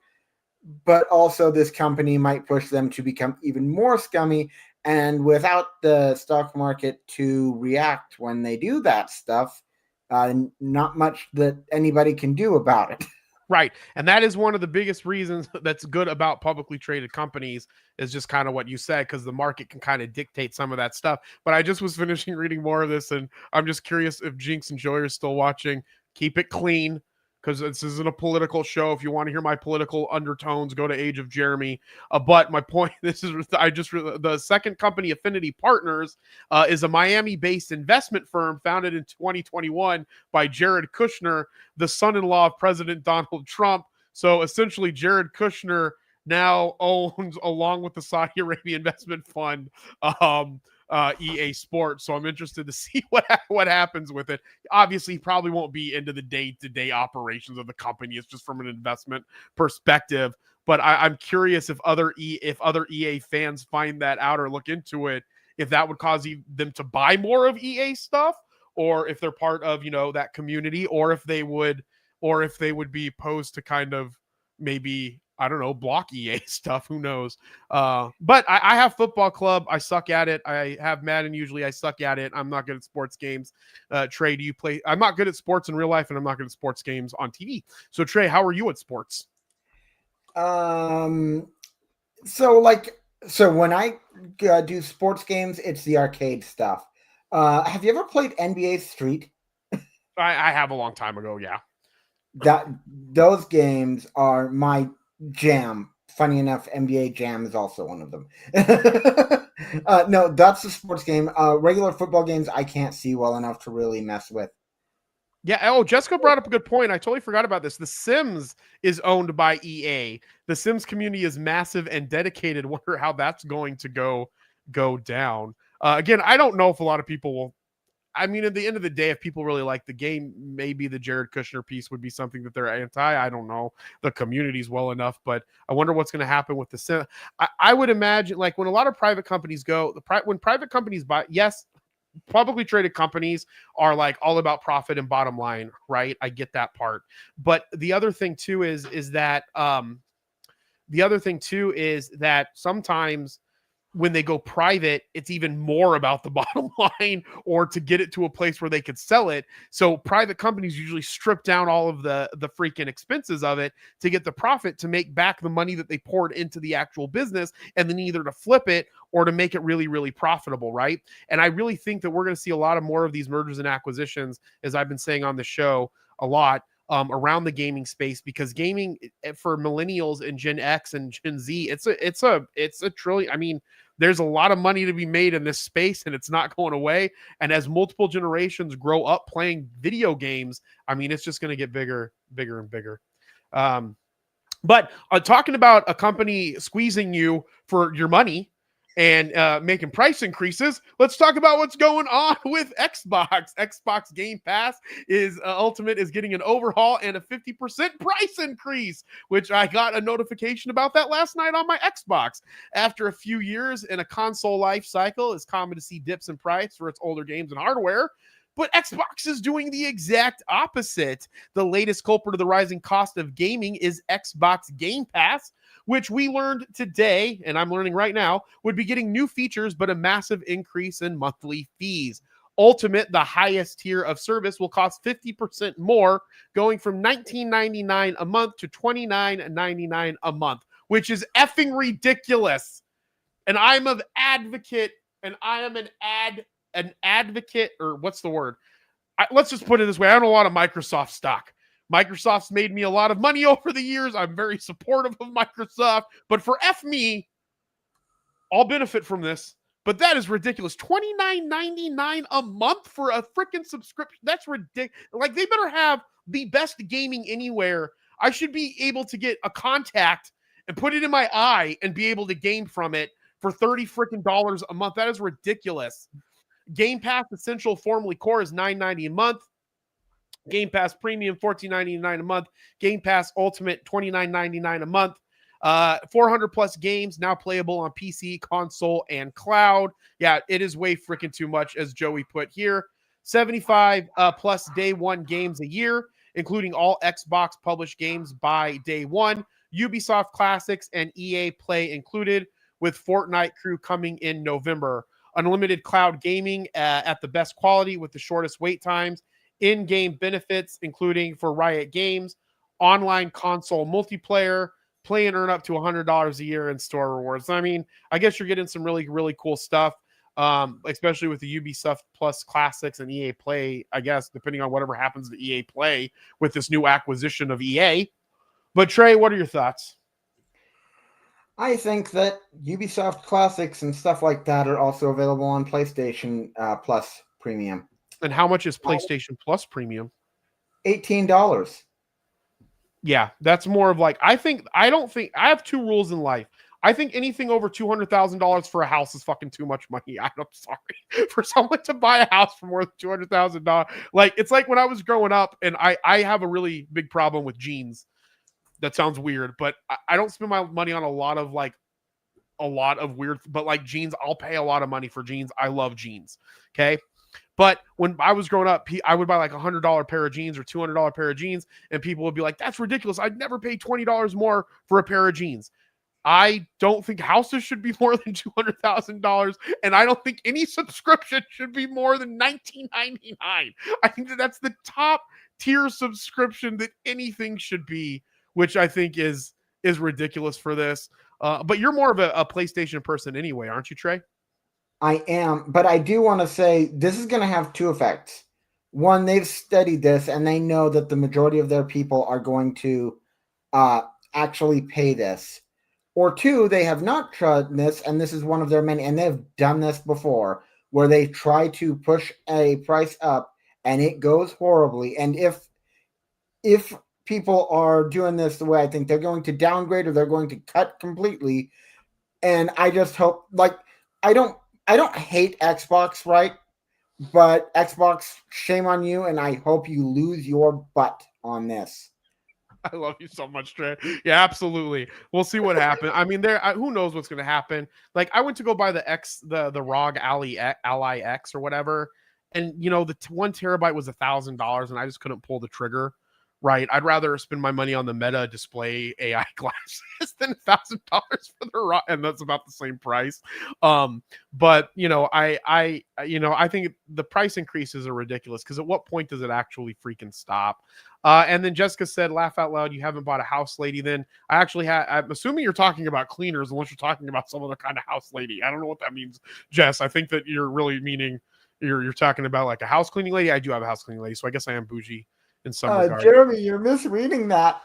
But also this company might push them to become even more scummy, and without the stock market to react when they do that stuff, not much that anybody can do about it. Right. And that is one of the biggest reasons that's good about publicly traded companies is just kind of what you said, because the market can kind of dictate some of that stuff. But I just was finishing reading more of this, and I'm just curious if Jinx and Joey are still watching. Keep it clean, because this isn't a political show. If you want to hear my political undertones, go to Age of Jeremy. But my point, the second company, Infinity Partners, is a Miami-based investment firm founded in 2021 by Jared Kushner, the son-in-law of President Donald Trump. So essentially, Jared Kushner now owns, along with the Saudi Arabia Investment Fund, EA Sports. So I'm interested to see what happens with it. Obviously, he probably won't be into the day-to-day operations of the company. It's just from an investment perspective. But I'm curious if other EA fans find that out or look into it, if that would cause them to buy more of EA stuff, or if they're part of that community, or if they would be opposed to kind of maybe I don't know, block EA stuff. Who knows? But I have Football Club. I suck at it. I have Madden usually. I suck at it. I'm not good at sports games. Trey, do you play? I'm not good at sports in real life, and I'm not good at sports games on TV. So Trey, how are you at sports? So when I do sports games, it's the arcade stuff. Have you ever played NBA Street? I have a long time ago. Yeah. Those games are my jam. Funny enough, NBA Jam is also one of them. No, that's the sports game. Regular football games I can't see well enough to really mess with. Yeah. Oh, Jessica brought up a good point. I totally forgot about this. The Sims is owned by EA. The Sims community is massive and dedicated. Wonder how that's going to go down. Again, I don't know if a lot of people will. I mean, at the end of the day, if people really like the game, maybe the Jared Kushner piece would be something that they're anti. I don't know the communities well enough, but I wonder what's going to happen with the Sim. I would imagine, like, when a lot of private companies go, when private companies buy, yes, publicly traded companies are like all about profit and bottom line, right? I get that part. But the other thing too is that sometimes when they go private, it's even more about the bottom line or to get it to a place where they could sell it. So private companies usually strip down all of the freaking expenses of it to get the profit to make back the money that they poured into the actual business, and then either to flip it or to make it really, really profitable, right? And I really think that we're going to see a lot of more of these mergers and acquisitions, as I've been saying on the show a lot, around the gaming space, because gaming for millennials and Gen X and Gen Z, it's a trillion. I mean, there's a lot of money to be made in this space, and it's not going away. And as multiple generations grow up playing video games, I mean, it's just going to get bigger and bigger. But talking about a company squeezing you for your money and making price increases, let's talk about what's going on with Xbox. Xbox Game Pass Ultimate is getting an overhaul and a 50% price increase, which I got a notification about that last night on my Xbox. After a few years in a console life cycle, it's common to see dips in price for its older games and hardware. But Xbox is doing the exact opposite. The latest culprit of the rising cost of gaming is Xbox Game Pass, which we learned today, and I'm learning right now, would be getting new features, but a massive increase in monthly fees. Ultimate, the highest tier of service, will cost 50% more, going from $19.99 a month to $29.99 a month, which is effing ridiculous. And I'm an advocate, or what's the word? Let's just put it this way. I own a lot of Microsoft stock. Microsoft's made me a lot of money over the years. I'm very supportive of Microsoft, but for F me, I'll benefit from this. But that is ridiculous. $29.99 a month for a freaking subscription. That's ridiculous. Like, they better have the best gaming anywhere. I should be able to get a contact and put it in my eye and be able to game from it for $30 freaking dollars a month. That is ridiculous. Game Pass Essential, formerly Core, is $9.90 a month. Game Pass Premium, $14.99 a month. Game Pass Ultimate, $29.99 a month. 400 plus games now playable on PC, console, and cloud. Yeah, it is way freaking too much, as Joey put here. 75 plus day one games a year, including all Xbox published games by day one. Ubisoft Classics and EA Play included, with Fortnite Crew coming in November. Unlimited cloud gaming at the best quality with the shortest wait times. In-game benefits, including for Riot Games, online console multiplayer, play and earn up to $100 a year in store rewards. I mean, I guess you're getting some really, really cool stuff, especially with the Ubisoft Plus Classics and EA Play, I guess, depending on whatever happens to EA Play with this new acquisition of EA. But Trey, what are your thoughts? I think that Ubisoft Classics and stuff like that are also available on PlayStation Plus Premium. And how much is PlayStation Plus Premium? $18. Yeah, that's more of like, I have two rules in life. I think anything over $200,000 for a house is fucking too much money. I'm sorry. For someone to buy a house for more than $200,000. Like, it's like when I was growing up, and I have a really big problem with jeans. That sounds weird, but I don't spend my money on a lot of weird, but like jeans, I'll pay a lot of money for jeans. I love jeans. Okay. But when I was growing up, I would buy like $100 pair of jeans or $200 pair of jeans, and people would be like, "That's ridiculous. I'd never pay $20 more for a pair of jeans." I don't think houses should be more than $200,000, and I don't think any subscription should be more than $19.99. I think that's the top tier subscription that anything should be, which I think is ridiculous for this. But you're more of a PlayStation person anyway, aren't you, Trey? I am, but I do want to say this is going to have two effects. One, they've studied this and they know that the majority of their people are going to actually pay this. Or two, they have not tried this, and this is one of their many, and they've done this before, where they try to push a price up and it goes horribly. And if people are doing this the way I think, they're going to downgrade or they're going to cut completely. And I just hope, like, I don't hate Xbox, right? But Xbox, shame on you, and I hope you lose your butt on this. I love you so much, Trey. Yeah, absolutely. We'll see what happens. I mean, who knows what's going to happen? Like, I went to go buy the ROG Ally X or whatever, and the 1 terabyte was $1,000, and I just couldn't pull the trigger. Right? I'd rather spend my money on the Meta display AI glasses than $1,000 for the ROG, and that's about the same price. But I think the price increases are ridiculous, because at what point does it actually freaking stop? And then Jessica said, laugh out loud, you haven't bought a house lady then. I'm assuming you're talking about cleaners unless you're talking about some other kind of house lady. I don't know what that means, Jess. I think that you're really meaning you're talking about like a house cleaning lady. I do have a house cleaning lady, so I guess I am bougie in some regard. Jeremy, you're misreading that.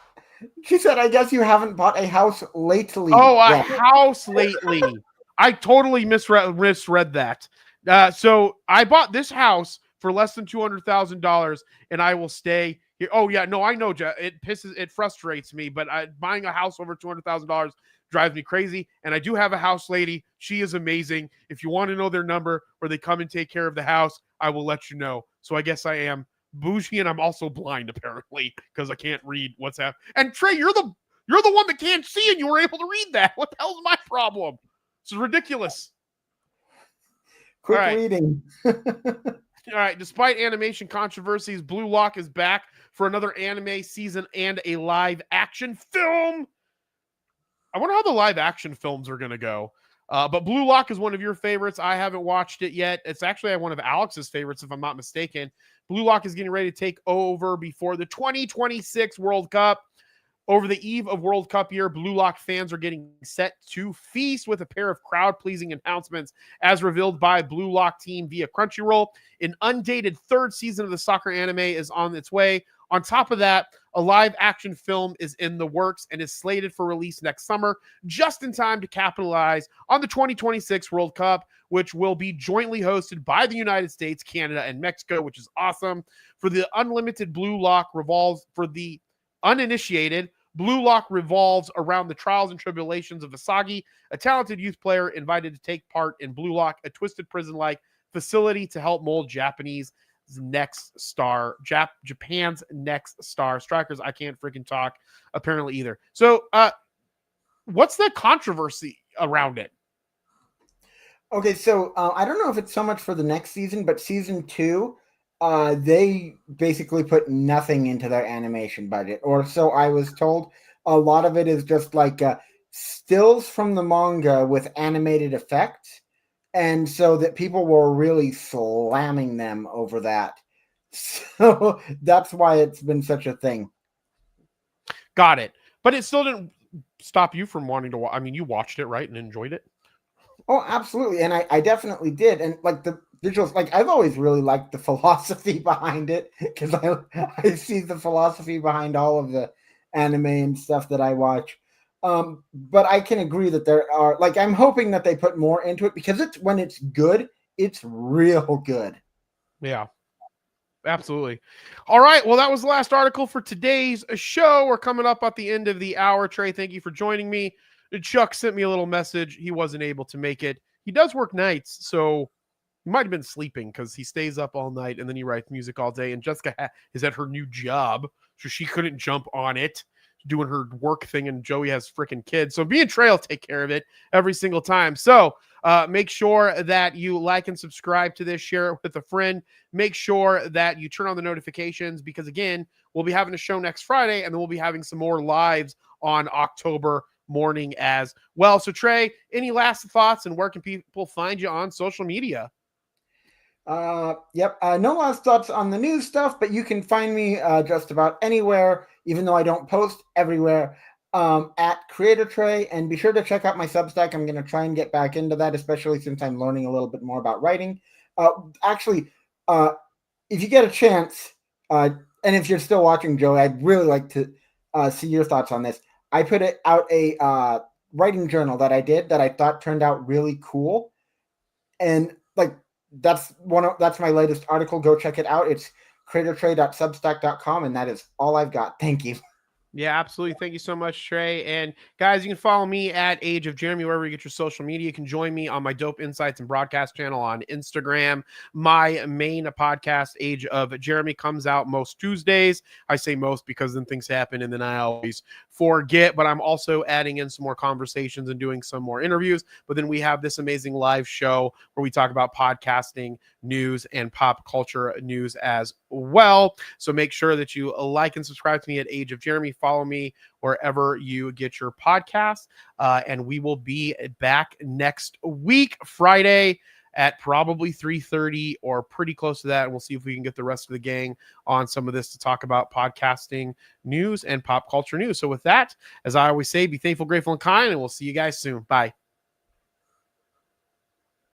She said, I guess you haven't bought a house lately. Oh, a house lately. I totally misread that. So I bought this house for less than $200,000, and I will stay here. Oh yeah, no, I know, it frustrates me, but buying a house over $200,000 drives me crazy. And I do have a house lady. She is amazing. If you want to know their number or they come and take care of the house, I will let you know. So I guess I am bougie, and I'm also blind apparently, because I can't read what's happening. And Trey, you're the one that can't see, and you were able to read that. What the hell's my problem? This is ridiculous. Quick reading. All right. Despite animation controversies, Blue Lock is back for another anime season and a live action film. I wonder how the live action films are going to go. But Blue Lock is one of your favorites. I haven't watched it yet. It's actually one of Alex's favorites, if I'm not mistaken. Blue Lock is getting ready to take over before the 2026 World Cup. Over the eve of World Cup year, Blue Lock fans are getting set to feast with a pair of crowd-pleasing announcements, as revealed by Blue Lock team via Crunchyroll. An undated third season of the soccer anime is on its way. On top of that, a live-action film is in the works and is slated for release next summer, just in time to capitalize on the 2026 World Cup, which will be jointly hosted by the United States, Canada, and Mexico, which is awesome. For the unlimited, Blue Lock revolves for the uninitiated. Blue Lock revolves around the trials and tribulations of Asagi, a talented youth player invited to take part in Blue Lock, a twisted prison-like facility to help mold Japan's next star strikers. I can't freaking talk apparently either. So what's the controversy around it? Okay, so I don't know if it's so much for the next season, but season 2, they basically put nothing into their animation budget, or so I was told. A lot of it is just like stills from the manga with animated effects, and so that people were really slamming them over that. So that's why it's been such a thing. Got it. But it still didn't stop you from wanting to watch. I mean, you watched it, right, and enjoyed it? Oh, absolutely. And I definitely did. And like the visuals, like I've always really liked the philosophy behind it, because I see the philosophy behind all of the anime and stuff that I watch. But I can agree that there are, like, I'm hoping that they put more into it, because when it's good, it's real good. Yeah. Absolutely. All right. Well, that was the last article for today's show. We're coming up at the end of the hour. Trey, thank you for joining me. Chuck sent me a little message. He wasn't able to make it. He does work nights, so he might have been sleeping, because he stays up all night and then he writes music all day. And Jessica is at her new job, so she couldn't jump on it. doing her work thing, and Joey has freaking kids. So me and Trey will take care of it every single time. So make sure that you like and subscribe to this, share it with a friend. Make sure that you turn on the notifications because, again, we'll be having a show next Friday, and then we'll be having some more lives on October morning as well. So Trey, any last thoughts, and where can people find you on social media? Yep. No last thoughts on the news stuff, but you can find me just about anywhere, even though I don't post everywhere, at Creator Trey. And be sure to check out my Substack. I'm going to try and get back into that, especially since I'm learning a little bit more about writing. Actually, if you get a chance, and if you're still watching, Joey, I'd really like to see your thoughts on this. I put out a writing journal that I did that I thought turned out really cool, and that's my latest article. Go check it out. It's creatortrey.substack.com, and that is all I've got. Thank you. Yeah, absolutely. Thank you so much, Trey. And guys, you can follow me at Age of Jeremy wherever you get your social media. You can join me on my Dope Insights and Broadcast channel on Instagram. My main podcast, Age of Jeremy, comes out most Tuesdays. I say most because then things happen and then I always forget. But I'm also adding in some more conversations and doing some more interviews. But then we have this amazing live show where we talk about podcasting, news, and pop culture news as well. So make sure that you like and subscribe to me at Age of Jeremy. Follow me wherever you get your podcasts. And we will be back next week, Friday, at probably 3:30 or pretty close to that. And we'll see if we can get the rest of the gang on some of this to talk about podcasting news and pop culture news. So with that, as I always say, be thankful, grateful, and kind, and we'll see you guys soon. Bye.